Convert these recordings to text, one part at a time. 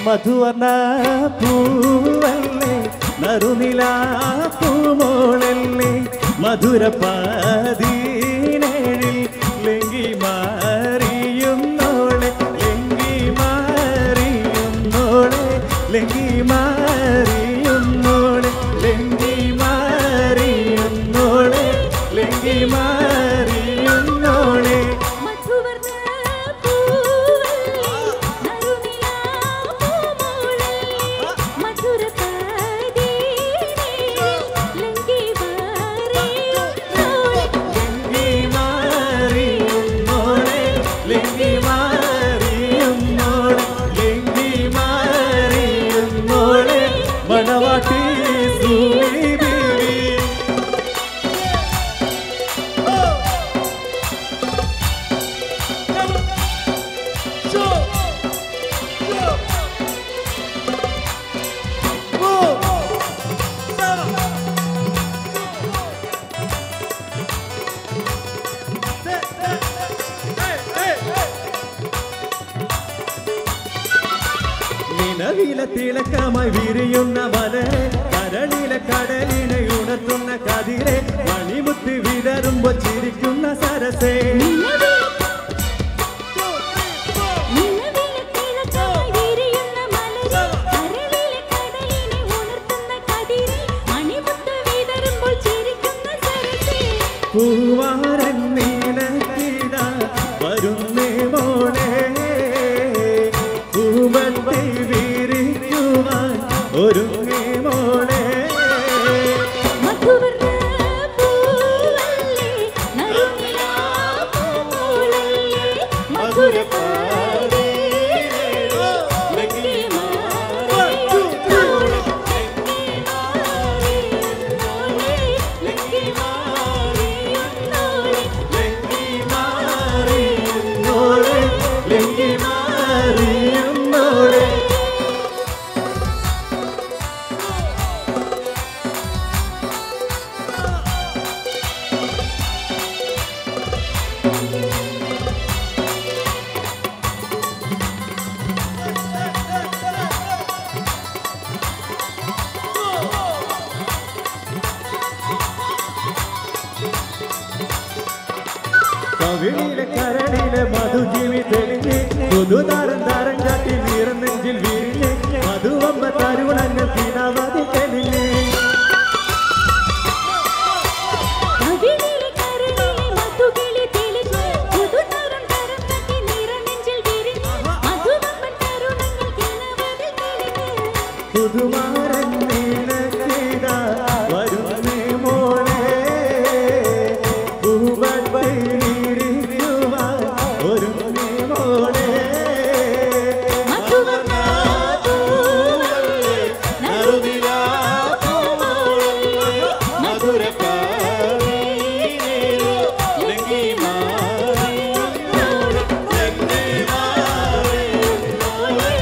മധുവർണ്ണ പൂവല്ലേ നറുനിലാ പൂമോളല്ലേ മധുരപാതീനേഴിൽ ലെങ്കി മാറിയുന്നോളെ ലെങ്കി മാറിയുന്നോളെ ലെങ്കി മാറിയുന്നോളെ ലെങ്കി മാറിയുന്നോളെ ലെങ്കി മാറിയുന്നോളെ മണവാട്ടി നിലവിലെ തിളക്കമായി വിരിയുന്ന വലരെ കരളിലെ കടലിനെ ഉണർത്തുന്ന കതിരെ മണിമുത്ത് വിടരുമ്പോൾ ചിരിക്കുന്ന സരസേ പൂവാരൻ നീലക്കിട വരുന്നേ മോളെ പൂവട്ടി വിരിക്കുവാൻ ഒരുങ്ങി മോളെ കവിളിലെ കരളിലെ മധുജീവി തെളിഞ്ഞ് പുതുതാരം താരം കാട്ടി വീറനെഞ്ചിൽ വിരിഞ്ഞ് മധുവമ്പ തരുണങ്ങൾ കിണവതി തെളിഞ്ഞ് പുതുമാരൻ നീലക്കിട വരുന്നേ മോളെ പൂവട്ടി വിരിക്കുവാൻ ഒരുങ്ങി മോളെ നറുനിലാ പൂമോളല്ലേ മധുരപാതീനേഴിൽ ലെങ്കി മാറിയുന്നോളെ ലെങ്കി മാറിയുന്നോളെ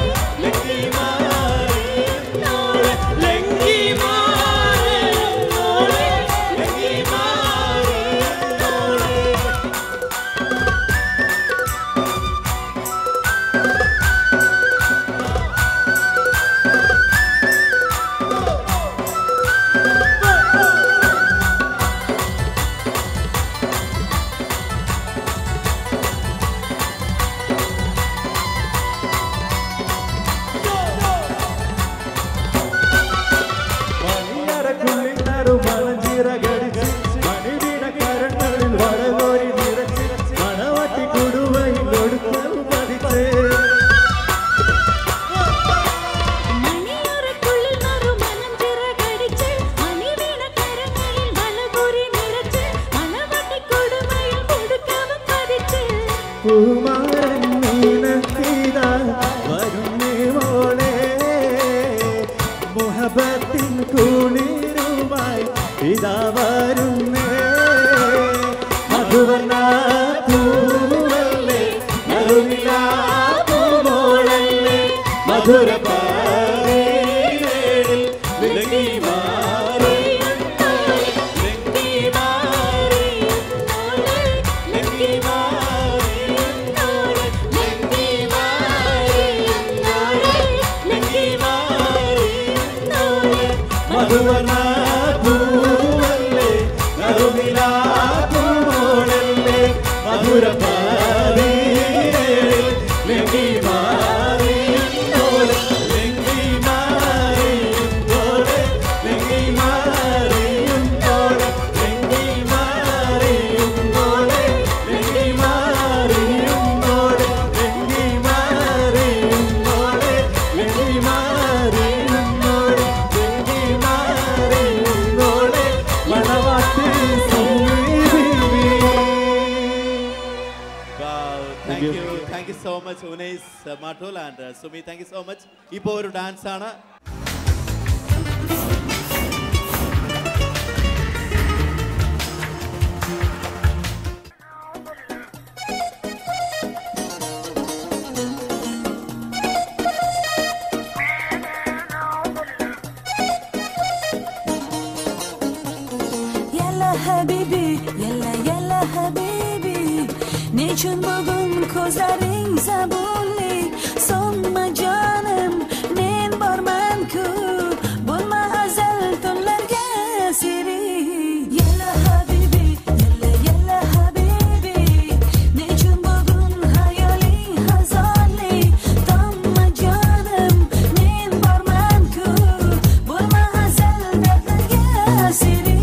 ലെങ്കി മാറിയുന്നോളെ ലെങ്കി മാറിയുന്നോളെ ലെങ്കി മാറിയുന്നോളെ മണിയറക്കുള്ളിൽ നറുമണഞ്ചിറകടിച്ച് മണിവീണ കരങ്ങളിൽ വടകോരി നിറച്ച് മണവാട്ടി കൊടുവയിൽ ഒടുക്കൽ പതിച്ച് പൂമാരൻ നീലക്കിട വരുന്നേ മോളെ മുഹബത്തിൻ കുളിരുമായി ഇതാ വരുന്നേ മധുവർണ്ണ പൂവല്ലേ നറുനിലാ പൂമോളല്ലേ മധുരപാതീനേഴിൽ ലെങ്കി മാറിയുന്നോളെ ലെങ്കി മാറിയുന്നോളെ ലെങ്കി മാറിയുന്നോളെ Thank you so much, Unais Matul and Sumi. Thank you so much. Ipo oru dance aanu. Yalla habibi nechun bugun ko'zlaring zabunli sonma jonim men borman-ku bo'lma azal tunlarga siri yalla habibi nechun bugun hayoling hazonli sonma jonim men borman-ku bo'lma azal tunlarga siri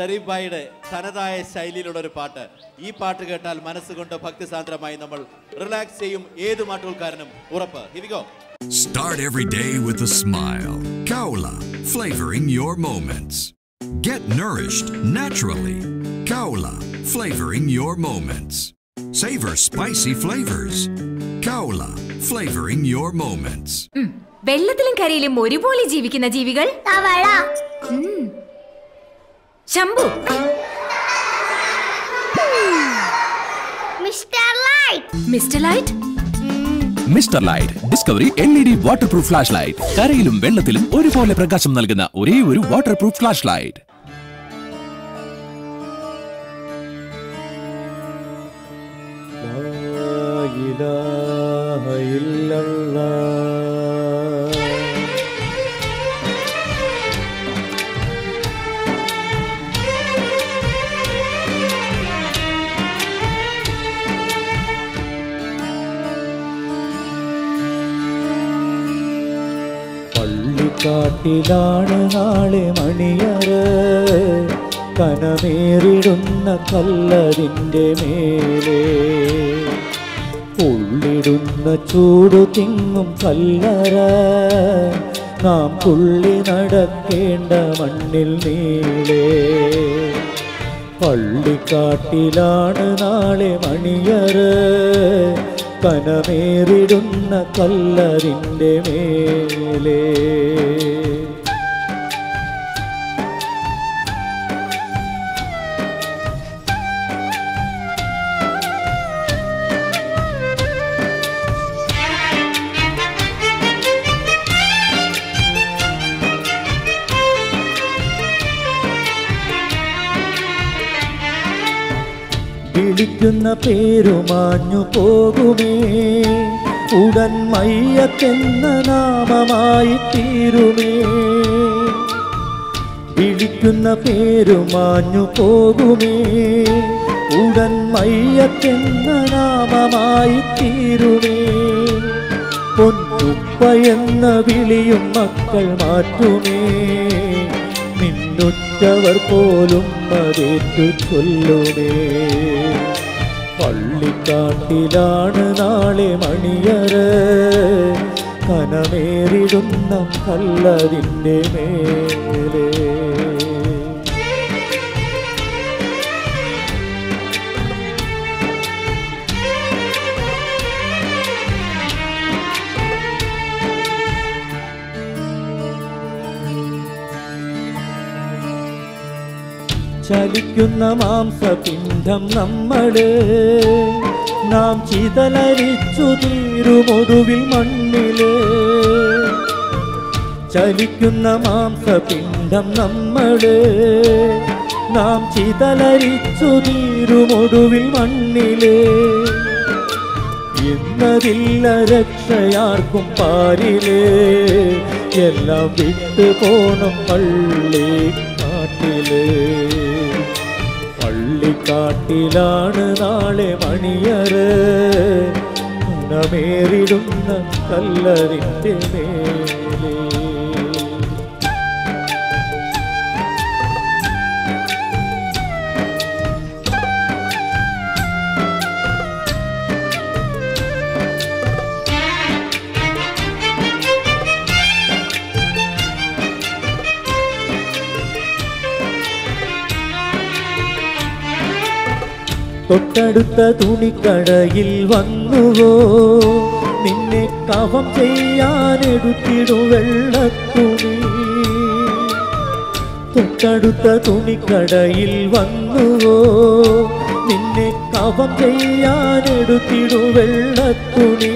Sharif ഭായിയുടെ തനതായ ശൈലിയിലുള്ള ഒരു പാട്ട്. ഈ പാട്ട് കേട്ടാൽ മനസ്സുകൊണ്ട് ഭക്തിസാന്ദ്രമായി നമ്മൾ relax ചെയ്യും. ഏത് മാട്ടുകൾക്കാരനും ഉറപ്പ്. Here we go. Start every day with a smile. Kaula, flavoring your moments. Get nourished naturally. Kaula, flavoring your moments. Savor spicy flavors. Kaula, flavoring your moments. വെള്ളത്തിലും കരയിലും ഒരുപോലെ ജീവിക്കുന്ന ജീവികൾ തവള, Shambhu, mister light. Mister light. Mister light discovery LED water proof flash light. കരയിലും വെള്ളത്തിലും ഒരുപോലെ പ്രകാശം നൽകുന്ന ഒരേ ഒരു വാട്ടർ പ്രൂഫ് ഫ്ലാഷ് ലൈറ്റ്. പള്ളിക്കാട്ടിലാണ് നാളെ മണിയറ, കനമേറിടുന്ന കല്ലതിൻ്റെ മേലെ ഉള്ളിടുന്ന ചൂടു തിങ്ങും കല്ലറ, നാം തുള്ളി നടക്കേണ്ട മണ്ണിൽ നീളെ. പള്ളിക്കാട്ടിലാണ് നാളെ മണിയറ, കനമേറിടുന്ന കല്ലറിൻ്റെ മേലെ. വിളിക്കുന്ന പേരുമാഞ്ഞു പോകുമേ, ഉടൻ മയ്യത്തെന്ന നാമമായി തീരുമേ. വിളിക്കുന്ന പേരുമാഞ്ഞു പോകുമേ, ഉടൻ മയ്യത്തെന്ന നാമമായി തീരുമേ. പൊന്നുപ്പ എന്ന വിളിയും മക്കൾ മാറ്റുമേ, നിന്നുറ്റവർ പോലും അതേറ്റു ചൊല്ലുമേ. പള്ളിക്കാട്ടിലാണ് നാളെ മണിയറ, കനമേറിടുന്ന കല്ലതിൻ്റെ മേലെ. ചലിക്കുന്ന മാംസപിണ്ഡം നമ്മള്, നാം ചിതലരിച്ചു തീരുമൊടുവിൽ മണ്ണില്. ചലിക്കുന്ന മാംസപിണ്ഡം നമ്മള്, നാം ചിതലരിച്ചു തീരുമൊടുവിൽ മണ്ണില്. ഇന്നതില്ല രക്ഷയാർക്കും പാരില്, എല്ലാം വിട്ടു പോണം പള്ളിക്കാട്ടില്. പള്ളിക്കാട്ടിലാണ് നാളെ മണിയറ, കനമേറിടുന്ന കല്ലറിൻ്റെ മേലെ. തൊട്ടടുത്ത തുണിക്കടയിൽ വന്നുവോ, നിന്നെ കഫം ചെയ്യാനെടുത്തിടു വെള്ളത്തുണി. തൊട്ടടുത്ത തുണിക്കടയിൽ വന്നുവോ, നിന്നെ കഫം ചെയ്യാനെടുത്തിടു വെള്ളത്തുണി.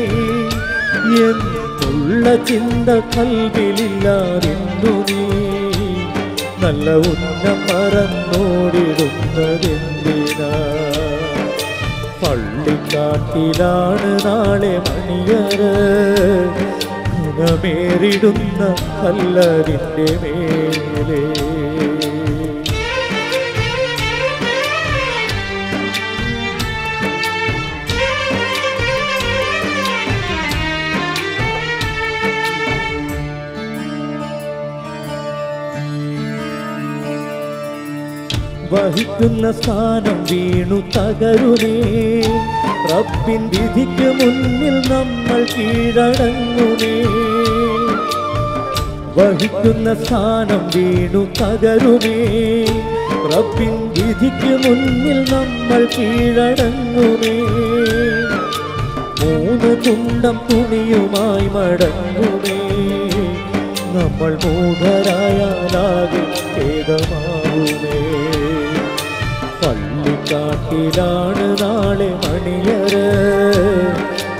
എന്നുള്ള ചിന്ത കൽവിലില്ലാതിന്നു നീ, നല്ല ഉന്നം മറന്നോടിടുന്നതെന്തിനാ. പള്ളിക്കാട്ടിലാണ് നാളെ മണിയറ, കനമേറിടുന്ന കല്ലറിൻ്റെ മേലെ. വഹിക്കുന്ന സ്ഥാനം വീണു തകരുമേ. റബ്ബിൻ വിധിക്ക് മുന്നിൽ നമ്മൾ കീഴടങ്ങുമേ. വഹിക്കുന്ന സ്ഥാനം വീണു തകരുമേ. റബ്ബിൻ വിധിക്ക് മുന്നിൽ നമ്മൾ കീഴടങ്ങുമേ. 3 തുണ്ടം തുണിയുമായി മടങ്ങുമേ. നമ്മൾ മൂഢരായാലാകെ ഖേദമാവുമേ. പള്ളിക്കാട്ടിലാണ് നാളെ മണിയറ.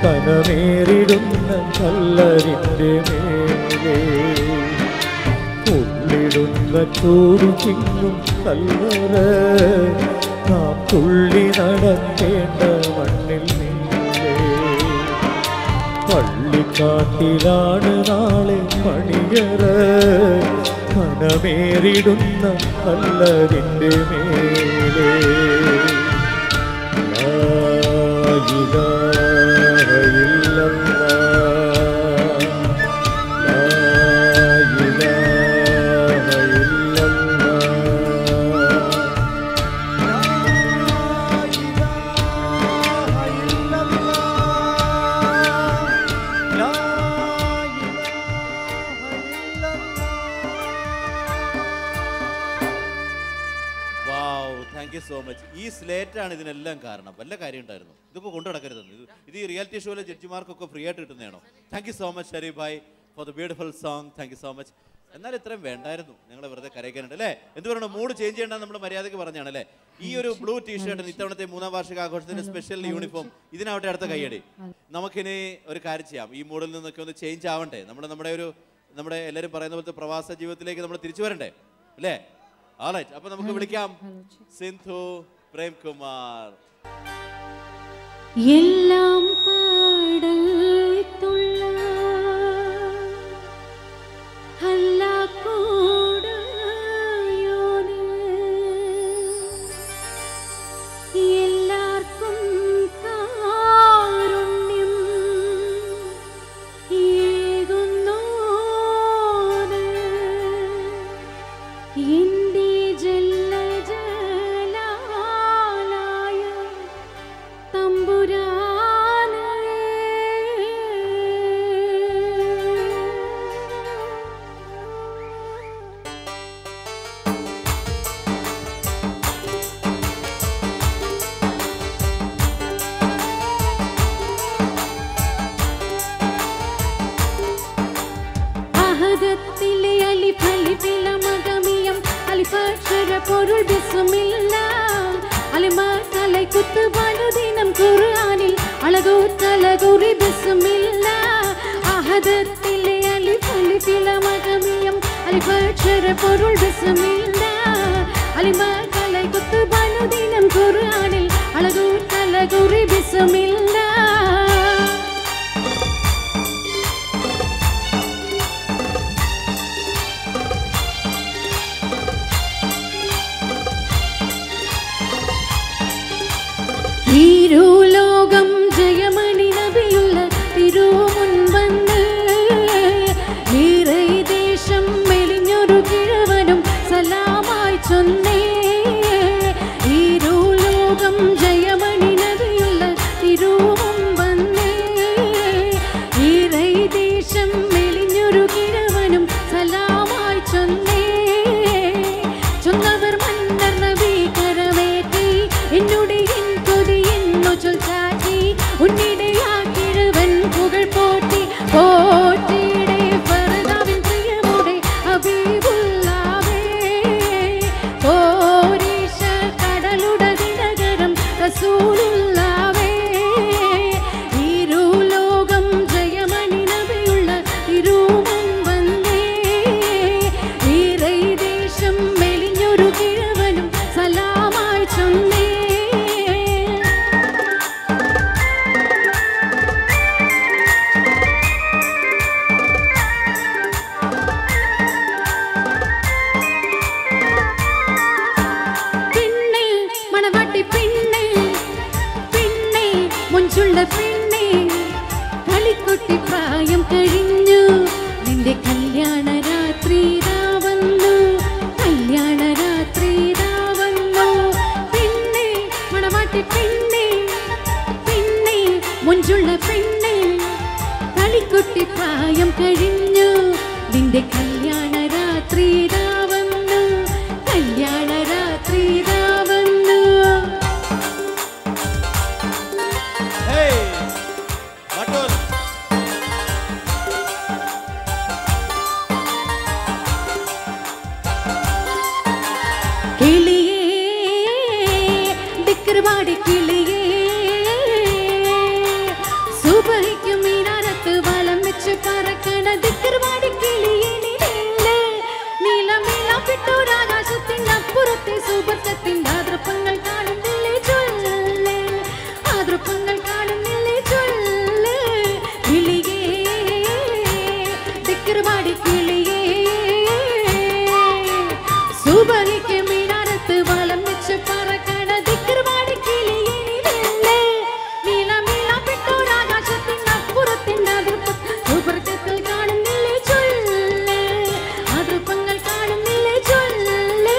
കനമേറിടുന്ന കല്ലറിൻ്റെ മേലെ ഉള്ളിടുന്ന ചൂട് ചിങ്ങും കല്ലറ. നാം തുള്ളി നടക്കേണ്ട മണ്ണിൽ നീളേ. പള്ളിക്കാട്ടിലാണ് നാളെ മണിയറ. കനമേറിടുന്ന കല്ലറിൻ്റെ മേലെ. ലാ ഇലാഹ ഇല്ലല്ലാഹ്, ലാ ഇലാഹ ഇല്ലല്ലാഹ്, ലാ ഇലാഹ ഇല്ലല്ലാഹ്, ലാ താങ്ക് യു സോ മച്ച്. ഈ സ്ലേറ്റാണ് ഇതിനെല്ലാം കാരണം. വല്ല കാര്യം ഉണ്ടായിരുന്നു ഇതൊക്കെ കൊണ്ടു നടക്കരുതെന്ന്. ഇത് ഈ റിയാലിറ്റി ഷോയിലെ ജഡ്ജിമാർക്കൊക്കെ ഫ്രീ ആയിട്ട് കിട്ടുന്നതാണോ? Thank you so much Sharif bhai for the beautiful song. Thank you so much. എന്നാൽ ഇത്രയും വേണ്ടായിരുന്നു, ഞങ്ങളെ വെറുതെ കരയിക്കാനുണ്ട് അല്ലേ? എന്ത് പറയണം, മൂഡ് ചേഞ്ച് ചെയ്യേണ്ട നമ്മൾ മര്യാദയ്ക്ക് പറഞ്ഞാണ് അല്ലേ? ഈ ഒരു ബ്ലൂ ടീഷർട്ടിന് ഇത്തവണത്തെ 3ാം വാർഷിക ആഘോഷത്തിന്റെ സ്പെഷ്യൽ യൂണിഫോം ഇതിനാവട്ടെ അടുത്ത കൈയടി. നമുക്കിനി ഒരു കാര്യം ചെയ്യാം, ഈ മൂഡിൽ നിന്നൊക്കെ ഒന്ന് ചേഞ്ച് ആവണ്ടേ? നമ്മുടെ എല്ലാവരും പറയുന്ന പോലത്തെ പ്രവാസ ജീവിതത്തിലേക്ക് നമ്മൾ തിരിച്ചു വരണ്ടേ അല്ലേ? ആൾറൈറ്റ്, അപ്പൊ നമുക്ക് വിളിക്കാം സിന്ധു പ്രേംകുമാർ. എല്ലാം പാടത്തുള്ള ഹല്ലാക്കൂടയോന് എല്ലാവർക്കും കാരുണ്യം ഏകുന്നോന് എന്റെ ജലജലായ തമ്പുരാനേ. അഹദത്തിലെ അലിഫലിഫിലമഗമിയം അലിഫക്ഷര പൊരുൾ ബിസ്മില്ലാഹ് അലിമകலை കുത്തുബാനു ദിനം ഖുർആനിൽ അളകൂത്തലകുറി ബിസ്മില്ലാഹ്. അഹദത്തിലെ അലിഫലിഫിലമഗമിയം അലിഫക്ഷര പൊരുൾ ബിസ്മില്ലാഹ് അലിമകலை കുത്തുബാനു ദിനം ഖുർആനിൽ അളകൂത്തലകുറി ബിസ്മില്ലാഹ്. തിരുലോകം ജയമണി നബിയുള്ള തിരുമുൻവന്ന് ദേശം മെലിഞ്ഞൊരു കിഴവനും സലാമായി ചൊന്നേ. തിരുലോകം ജയമണി നബിയുള്ള തിരുമുൻവന്ന് ദേശം മെലിഞ്ഞൊരു കിഴവനും സലാമായി ചൊന്നേ. ചൊന്നവർ മന്നർ നബി കരവേറ്റി എന്നോട് ചൊൽച്ചാറ്റി ഉന്നിടയാക്കിഴവൻ പുകൾ പോറ്റി പോറ്റിയുടെ ഫർദാവിൻ പ്രിയമുടെ ഹബീബുല്ലാവേ. പോരീശ കടലുടെ ദിനകരം റസൂലുള്ളാവേ. ഇരുലോകം ജയമണി നബിയുള്ള തിരുമുൻവന്നേ ദേശം മെലിഞ്ഞൊരു കിഴവനും സലാമായി ചൊന്നേ. പെണ്ണേ കളിക്കുട്ടി പ്രായം കഴിഞ്ഞു നിന്റെ കല്യാണ രാത്രി വന്നു കല്യാണ രാത്രി വന്നു. കളിക്കുട്ടി പെണ്ണേ പെണ്ണേ മുഞ്ചുള്ള പെണ്ണേ കളിക്കുട്ടി പ്രായം കഴിഞ്ഞു നിന്റെ കല്യാണ രാത്രി വന്നു കല്യാണ രാത്രി വന്നു കിളിയേ ദിക്ർവാടി കിളിയേ സുബഹിക്ക് മീനാരത്ത് വലം വെച്ച് പറക്കണ ദിക്ർവാടി കിളിയേ നീലമിളപ്പിട്ടൊരാകാശത്തിനപ്പുറത്തെ സുബർക്കത്തിൻ്റെ ആദ്രപ്പങ്ങൾ കാണുന്നില്ലേ ചൊല്ലേ ആദ്രപ്പങ്ങൾ കാണുന്നില്ലേ ചൊല്ലേ കിളിയേ ദിക്ർവാടി കിളിയേ സുബഹിക്ക് മീനാരത്ത് വലം വെച്ച് പറക്കണ ദിക്ർവാടി കിളിയേ നീലമിളപ്പിട്ടൊരാകാശത്തിനപ്പുറത്തിൻ്റെ ആദ്രപ്പങ്ങൾ സുബർക്കത്തിൽ കാണുന്നില്ലേ ചൊല്ലേ ആദ്രപ്പങ്ങൾ കാണുന്നില്ലേ ചൊല്ലേ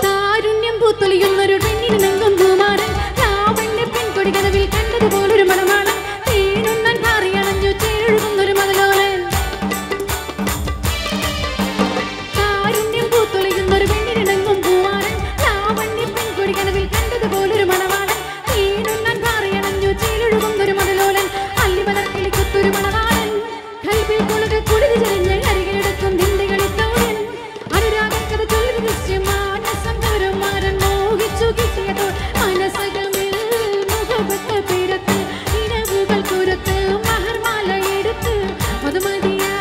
താരുണ്യം പൂത്തൊലിയുന്നൊരു പെണ്ണിന് നെങ്കും കുമാരൻ ലാവണ്യ പെൺകൊടി കനവിൽ കണ്ടതുപോലൊരു മണമാണ് തീരുന്നൻ പാറിയണഞ്ഞു ചേഴുകുന്നൊരു മതലോലൻ താരുണ്യം പൂത്തൊലിയുന്നൊരു പെണ്ണിന് നെങ്കും കുമാരൻ ലാവണ്യ പെൺകൊടി കനവിൽ കണ്ടതുപോലൊരു മണമാണ് തീരുന്നൻ പാറിയണഞ്ഞു ചേഴുകുന്നൊരു മതലോലൻ അല്ലിമലക്കിളി കുത്തൊരു മണവാളൻ കൽവിൽ കൊളുക കുളിരി ചെറിഞ്ഞ് അരികിലെടുക്കും നിന്റെ കളിത്തോഴൻ അനുരാഗക്കഥ ചൊല്ലി ദൃശ്യം മാനസം ഗൗരവമാരൻ മോഹിച്ചു കിട്ടിയതോ മനസ്സകമിൽ മുഖപത്ത് പിറത്ത് ഇരവുകൾ കുരത്ത് മഹർമാല എടുത്ത് മധുമതിയാ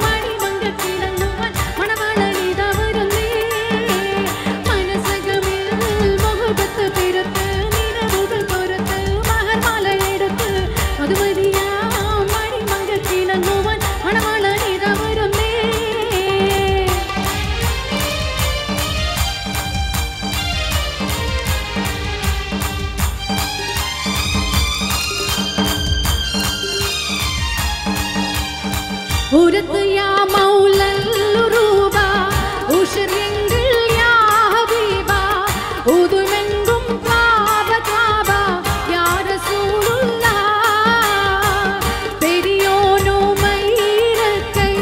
മണിമങ്കത്തിടങ്ങുവാൻ മണവാളനിതാ വരുന്നേ മനസ്സകമിൽ മുഖപത്ത് പിറത്ത് ഇരവുകൾ കുരത്ത് മഹർമാല എടുത്ത് മധുമതിയാ മണിമങ്കത്തിടങ്ങുവാൻ മണവാളനിതാ വരുന്നേ ഉരത്ത് യാ മൗലല്ലുറൂബ ഉശ്രിങ്കിൽ യാ ഹബീബ ഉദുമെങ്കും ത്വാബ ത്വാബ യാ റസൂലുള്ളാഹ് പെരിയോനു മൈരക്കൈ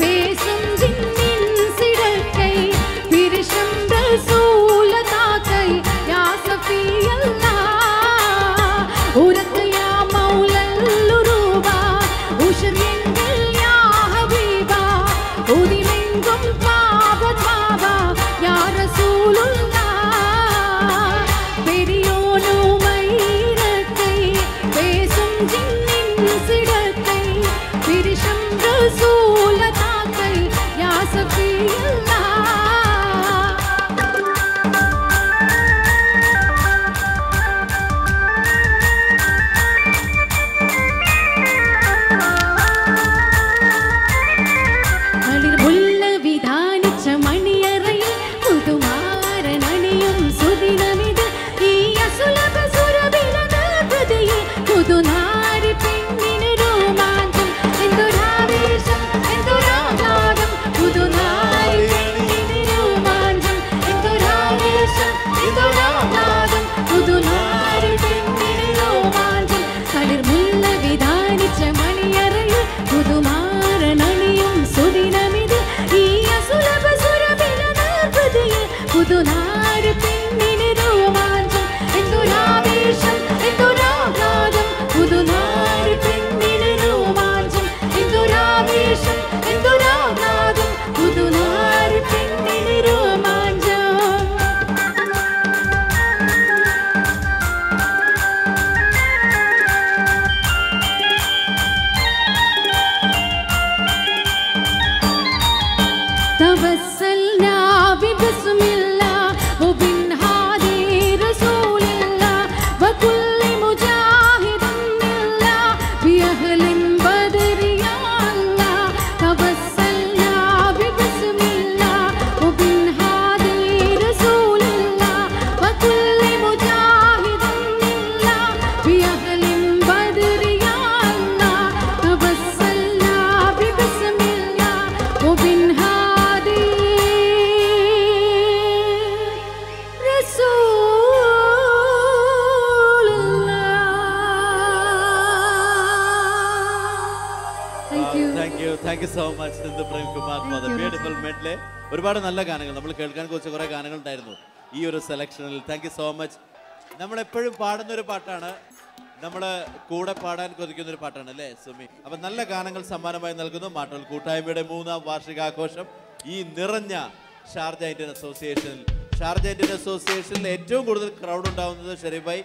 പേസും ജിന്നിൻ സിരക്കൈ പിരിശം റസൂലതാക്കൈ യാ സഫിയല്ലാഹ് ഉരത്ത് യാ മൗലല്ലുറൂബ ഉശ്രിങ്കിൽ യാ ഹബീബ thank you so much Sindhu Premkumar for the beautiful medley. ഒരുപാട് നല്ല ഗാനങ്ങൾ നമ്മൾ കേൾക്കാൻ കുറച്ച് കുറേ ഗാനങ്ങൾ ഉണ്ടായിരുന്നു ഈ ഒരു സെലക്ഷനിൽ. Thank you so much. നമ്മളെപ്പോഴും പാടുന്നൊരു പാട്ടാണ്, നമ്മൾ കൂടെ പാടാൻ കൊതിക്കുന്ന ഒരു പാട്ടാണ് അല്ലേ സുമി? അപ്പം നല്ല ഗാനങ്ങൾ സമ്മാനമായി നൽകുന്നു മാട്ടൂൽ കൂട്ടായ്മയുടെ 3ാം വാർഷികാഘോഷം. ഈ നിറഞ്ഞ ഷാർജ ഇന്ത്യൻ അസോസിയേഷനിൽ ഏറ്റവും കൂടുതൽ ക്രൗഡ് ഉണ്ടാവുന്നത് ഷെരീഫ് ഭായ്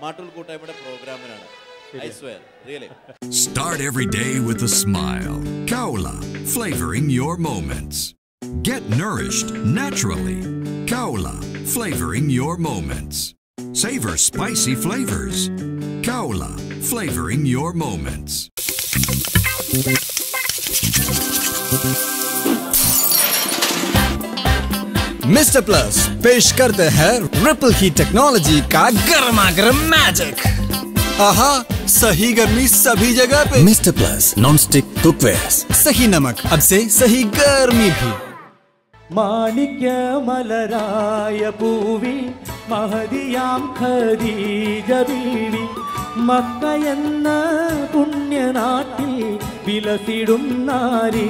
മാട്ടൂൽ കൂട്ടായ്മയുടെ പ്രോഗ്രാമിനാണ്. I swear, really. Start every day with a smile. Kaula, flavoring your moments. Get nourished naturally. Kaula, flavoring your moments. Savor spicy flavors. Kaula, flavoring your moments. Mister plus पेश करते हैं ripple heat technology का गर्मा गर्म magic. आहा, सही गर्मी सभी जगह पे। Mister plus non stick cookware, सही नमक अब से सही गर्मी भी। മാണിക്യ മലരായ പൂവി മഹദിയാം ഖദീജ ബീവി മക്കയെന്ന പുണ്യനാട്ടിൽ വിലസിടും നാരി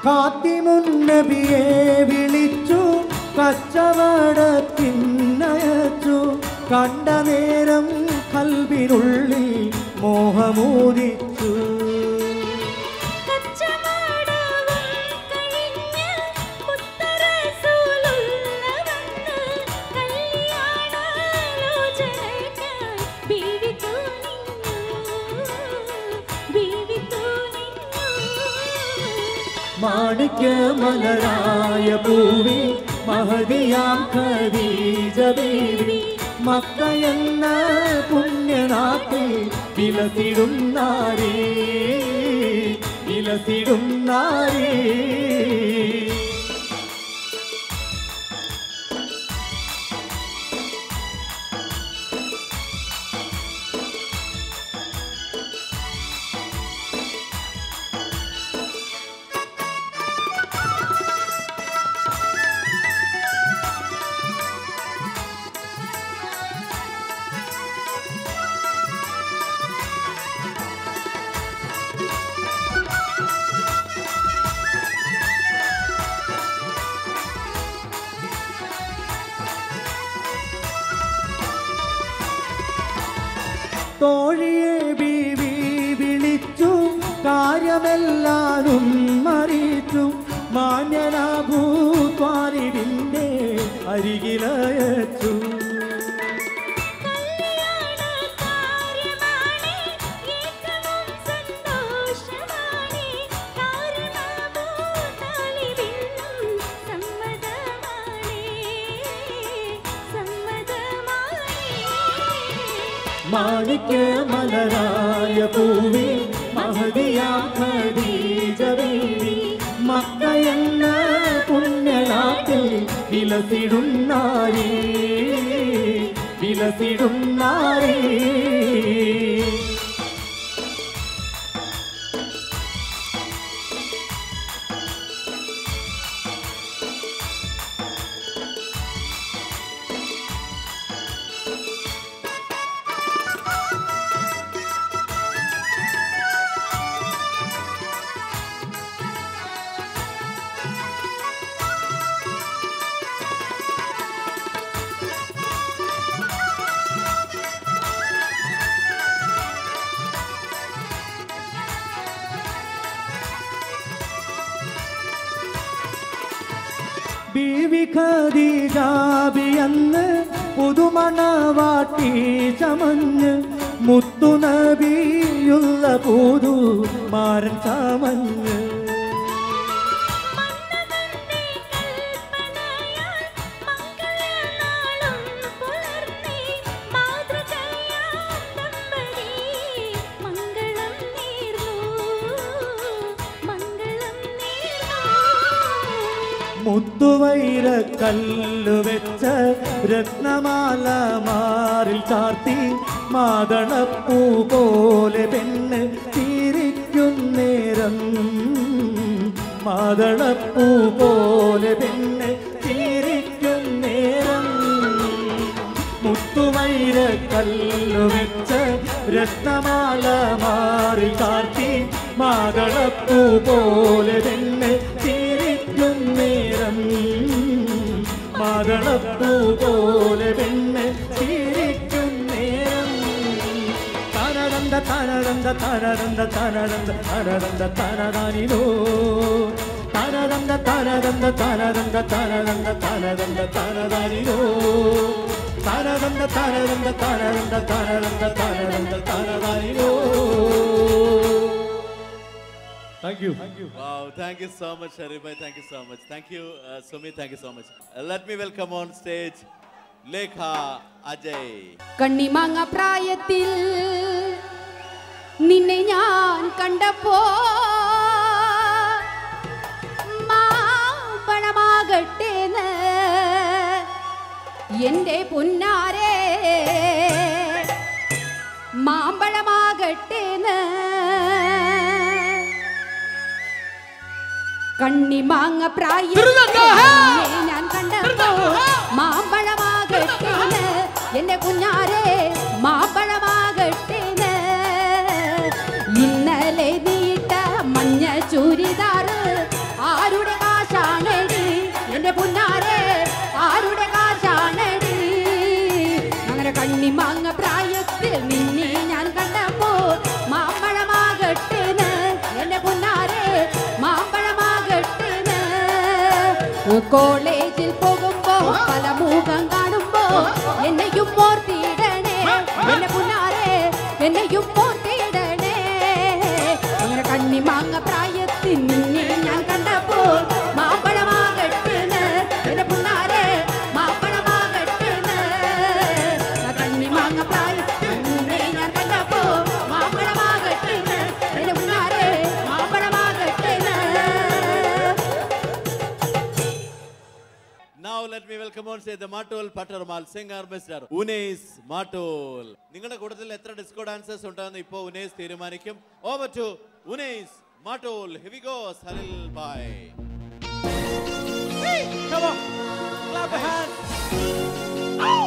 ഖാത്തിമുൻ നബിയെ വിളിച്ചു കച്ചവടത്തിനയച്ചു കണ്ട നേരം കൽബിനുള്ളിൽ മോഹമൂദിച്ചു. മാണിക്യ മലരായ പൂവി മഹദിയാം ഖദീജ ബീവി മക്കയെന്ന പുണ്യനാട്ടിൽ വിലസിടും നാരി. തോഴിയെ ബീവി വിളിച്ചു കാര്യമെല്ലാരും അറിയിച്ചു. മാന്യനാഭൂ ത്വാലിബിന്റെ അരികിലയച്ചു. മാണിക്യ മലരായ പൂവി മഹദിയാം ഖദീജ ബീവി മക്കയെന്ന പുണ്യനാട്ടിൽ വിലസിടും നാരി. ബീവി ഖദീജാബിയന്ന് പുതുമണവാട്ടി ചമഞ്ഞ് മുത്തുനബിയുള്ള പുതു മാരൻ ചമഞ്ഞ് മുത്തുവൈര കല്ലു വെച്ച രത്നമാല മാറിൽ ചാർത്തി മാതളപ്പൂ പോലെ പെണ്ണ് ചിരിക്കുന്നേരം മാതളപ്പൂ പോലെ പെണ്ണ് ചിരിക്കുന്നേരം മുത്തുവൈര കല്ലു വെച്ച രത്നമാല മാറിൽ ചാർത്തി മാതളപ്പൂ പോലെ പെണ്ണ് ചിരിക്കുന്നേരം മാതളപ്പൂ പോലെ പെണ്ണ് ചിരിക്കുന്നേരം തനരന്ത തനരന്ത തനരന്ത തനരന്ത തനരന്ത തനതാനിനോ തനരന്ത തനരന്ത തനരന്ത തനരന്ത തനരന്ത തനതാനിനോ തനരന്ത തനരന്ത തനരന്ത തനരന്ത തനരന്ത തനതാനിനോ. Thank you. Wow, thank you so much, Sharif bhai. Thank you so much. Thank you, Sumi. Thank you so much. Let me welcome on stage Lekha Ajay. കണ്ണിമാങ്ങ പ്രായത്തിൽ നിന്നെ ഞാൻ കണ്ടപ്പോ മാമ്പഴമാകട്ടേന്ന് എൻ്റെ പൊന്നാരേ മാമ്പഴമാകട്ടേന്ന് കണ്ണിമാങ്ങ പ്രായത്തിൽ ഞാൻ കണ്ടപ്പോ മാമ്പഴമാകട്ടേന്ന് എന്റെ കുഞ്ഞാരെ മാമ്പഴമാകട്ടേന്ന് ഇന്നലെ നീട്ട മഞ്ഞ ചൂരിദാറ് ആരുടെ കാശാണടി എന്റെ പുന്നാരെ ആരുടെ കാശാണടി അങ്ങനെ കണ്ണിമാങ്ങ പ്രായത്തിൽ നിന്നെ ഞാൻ കണ്ടപ്പോ മാമ്പഴമാകട്ടേന്ന് എന്റെ പുന്നാരെ മാമ്പഴമാകട്ടേന്ന് കോളേജിൽ പോകുമ്പോ പല മുഖം കാണുമ്പോ എന്നെയും ഓർത്തിടണേ എന്നെ പുന്നാരെ എന്നെയും ഓർത്തിടണേ അങ്ങനെ കണ്ണിമാങ്ങ പ്രായത്തിൽ നിന്നെ ഞാൻ കണ്ടപ്പോ മാമ്പഴമാകട്ടേന്ന് എന്നെ പുന്നാരെ മാമ്പഴമാകട്ടേന്ന് കണ്ണിമാങ്ങ പ്രായത്തിൽ നിന്നെ ഞാൻ കണ്ടപ്പോ മാമ്പഴമാകട്ടേന്ന് എന്നെ പുന്നാരെ മാമ്പഴമാകട്ടേന്ന്. Now let me welcome on stage the Matol Pattarmal singer Mr. Unais Matol. നിങ്ങളുടെ കൂട്ടത്തിൽ എത്ര ഡിസ്കോ ഡാൻസേഴ്സ് ഉണ്ടെന്ന് ഇപ്പോൾ ഉനൈസ് തീരുമാനിക്കും. Over to Unais Matol. Here we go, Salil bhai. Hey, come on, clap your hands. Ow!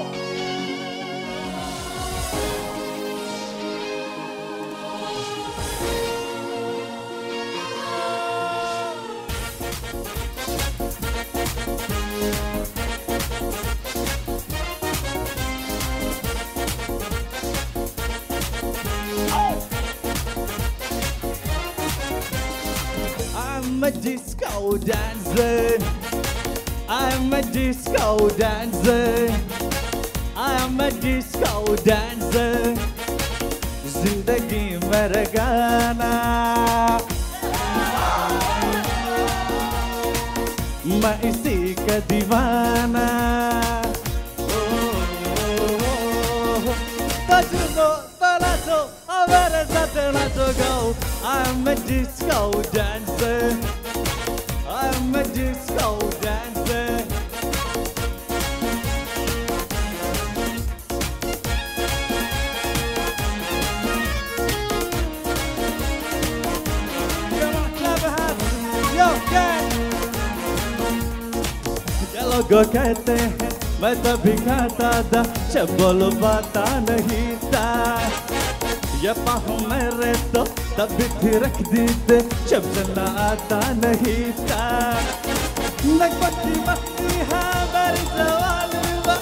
I'm a disco dancer. I'm a disco dancer. I'm a disco dancer. जिंदगी मेरा गाना मैं इसी का दीवाना. Go. I'm a disco dancer. I'm a disco dancer. Come on, clap your hands. Yo, gang. ये लोग कहते हैं मैं तभी खाता था जब बोलो बाता नहीं था. ये बाहों मेरे तो तभी भी रख दी थे जब चलना आता नहीं था. लगती मस्ती है मेरी जवानी में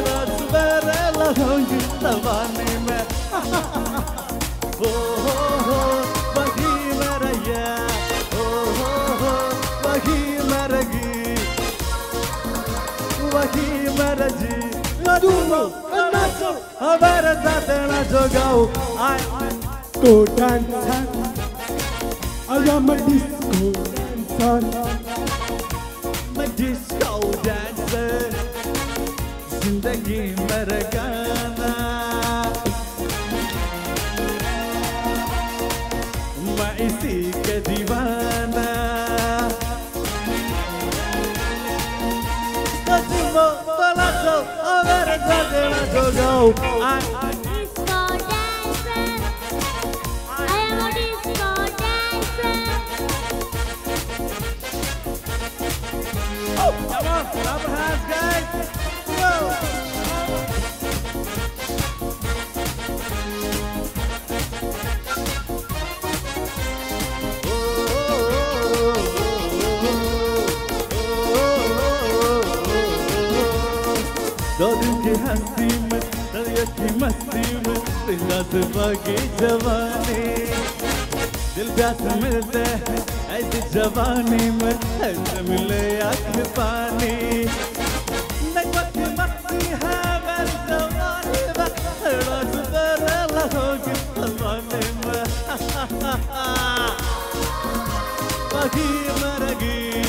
रोज मेरे लहोंगी जवानी में. हो वही मेरा यार. हो वही मेरा गीत. मेरे साथ नाचो गाओ Go dancer, I am a disco dancer. मैं डिस्को डांसर जिंदगी मेरा गाना मैं इसी के दीवाना नाचो नाचो मेरे साथ नाचो गाओ Disco dancer. I am a disco dancer. Come on, clap your hands, guys. Go. दो दिन की हंसी में दरिया की मस्ती में जिंदा से बाकी जवानी दिल प्यास मिलते हैं ऐसी जवानी में ऐसे मिले आँख पानी नगवा की मस्ती है मेरी जवानी में रोज तेरे लहोगी जवानी में बाकी मेरा गीत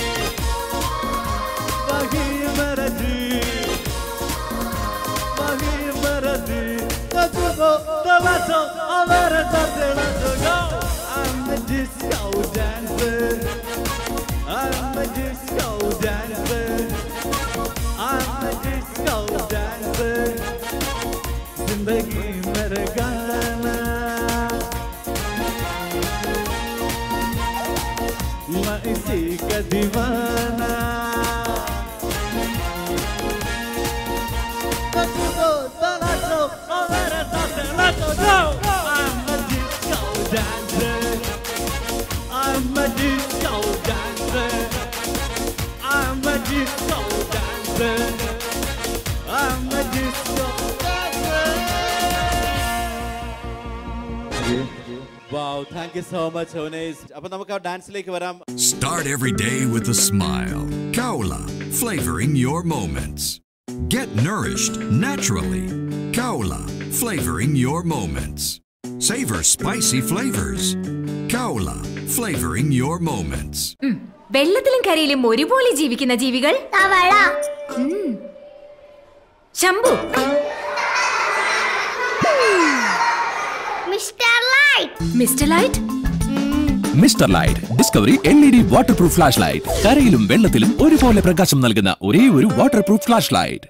बाकी मेरा जीत बाकी मेरा जीत नाचो नाचो मेरे साथ नाचो गाओ I'm a disco dancer. I'm a disco dancer. I'm a disco dancer. जिंदगी मेरा गाना मैं इसी का दीवाना नाचो नाचो मेरे साथ नाचो गाओ I'm a disco dancer. I'm a disco dancer. I'm a disco dancer. I'm a disco dancer. Wow, thank you so much, Ones. അപ്പോൾ നമുക്ക് ആ ഡാൻസിലേക്ക് വരാം. Start every day with a smile. Kaula, flavoring your moments. Get nourished naturally. Kaula, flavoring your moments. Savor spicy flavors. Kaula, flavoring your moments. വെള്ളത്തിലും കരയിലും ഒരുപോലെ ജീവിക്കുന്ന ജീവികൾ തവള. Shambhu, Mr. Light. Mister light, mister light discovery LED water proof flash light. കരയിലും വെള്ളത്തിലും ഒരുപോലെ പ്രകാശം നൽകുന്ന ഒരേ ഒരു വാട്ടർ പ്രൂഫ് ഫ്ലാഷ് ലൈറ്റ്.